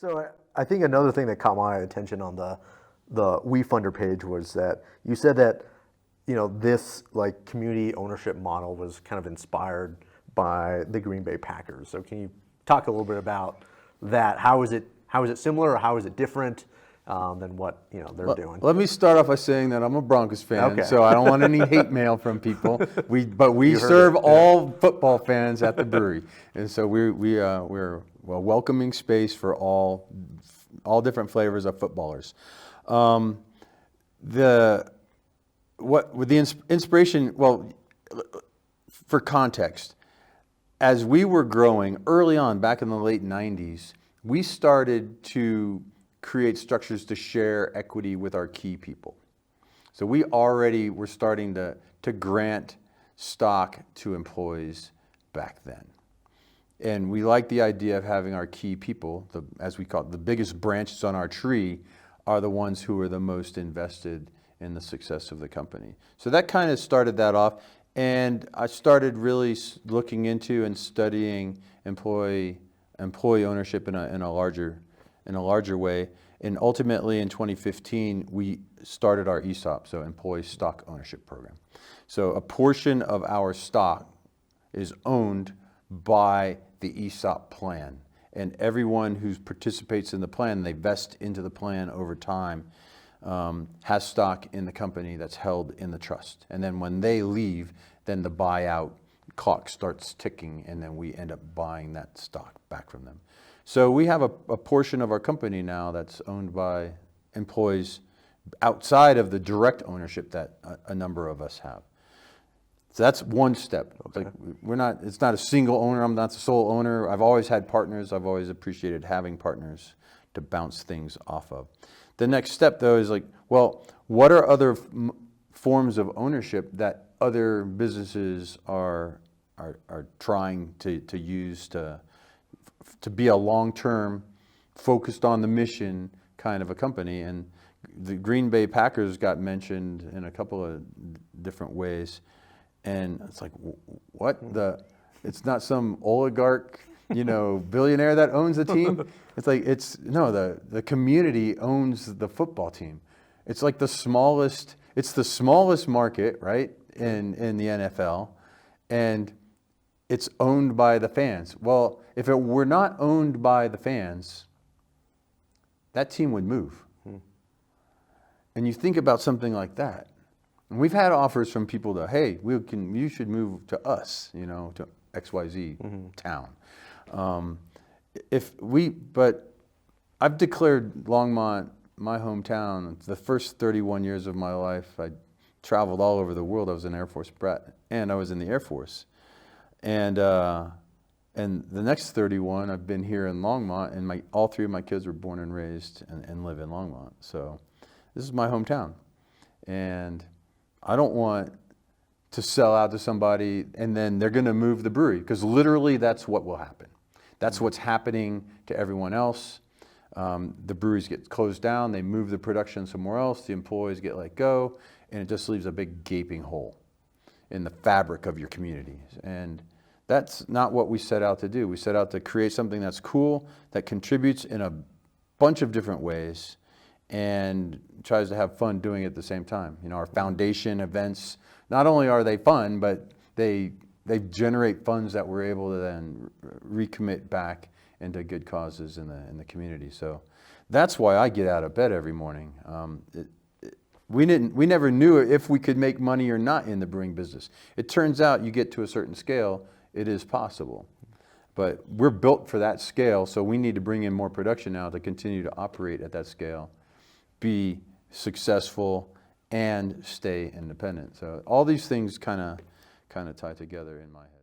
So I think another thing that caught my attention on the WeFunder page was that you said that this like community ownership model was kind of inspired by the Green Bay Packers. So can you talk a little bit about that? How is it similar, or how is it different than what they're doing? Let me start off by saying that I'm a Broncos fan, Okay. so I don't want any hate mail from people. But we serve all football fans at the brewery, and so we're a welcoming space for all different flavors of footballers. With the inspiration, well, for context, as we were growing early on, back in the late 90s, we started to create structures to share equity with our key people. So we already were starting to grant stock to employees back then. And we like the idea of having our key people, as we call it, the biggest branches on our tree, are the ones who are the most invested in the success of the company. So that kind of started that off. And I started really looking into and studying employee ownership in a larger way. And ultimately in 2015, we started our ESOP, so Employee Stock Ownership Program. So a portion of our stock is owned by the ESOP plan. And everyone who participates in the plan, they vest into the plan over time, has stock in the company that's held in the trust. And then when they leave, then the buyout clock starts ticking, and then we end up buying that stock back from them. So we have a portion of our company now that's owned by employees outside of the direct ownership that a number of us have. So that's one step. Okay. It's not a single owner. I'm not the sole owner. I've always had partners. I've always appreciated having partners to bounce things off of. The next step, though, is like, well, what are other forms of ownership that other businesses are trying to use to be a long-term, focused on the mission kind of a company? And the Green Bay Packers got mentioned in a couple of different ways. And it's like, what? It's not some oligarch, billionaire that owns the team. It's like, the community owns the football team. It's like the smallest market, right, in the NFL, and it's owned by the fans. Well, if it were not owned by the fans, that team would move. And you think about something like that. And we've had offers from people that, hey, you should move to us, to XYZ town. But I've declared Longmont my hometown. The first 31 years of my life, I traveled all over the world. I was an Air Force brat, and I was in the Air Force. And the next 31, I've been here in Longmont, and all three of my kids were born and raised and live in Longmont. So this is my hometown. And I don't want to sell out to somebody and then they're going to move the brewery, because literally that's what will happen. That's what's happening to everyone else. The breweries get closed down, they move the production somewhere else, the employees get let go, and it just leaves a big gaping hole in the fabric of your communities. And that's not what we set out to do. We set out to create something that's cool, that contributes in a bunch of different ways, and tries to have fun doing it at the same time. Our foundation events, not only are they fun, but they generate funds that we're able to then recommit back into good causes in the community. So that's why I get out of bed every morning. We never knew if we could make money or not in the brewing business. It turns out you get to a certain scale, it is possible. But we're built for that scale, so we need to bring in more production now to continue to operate at that scale, be successful, and stay independent. So all these things kind of tie together in my head.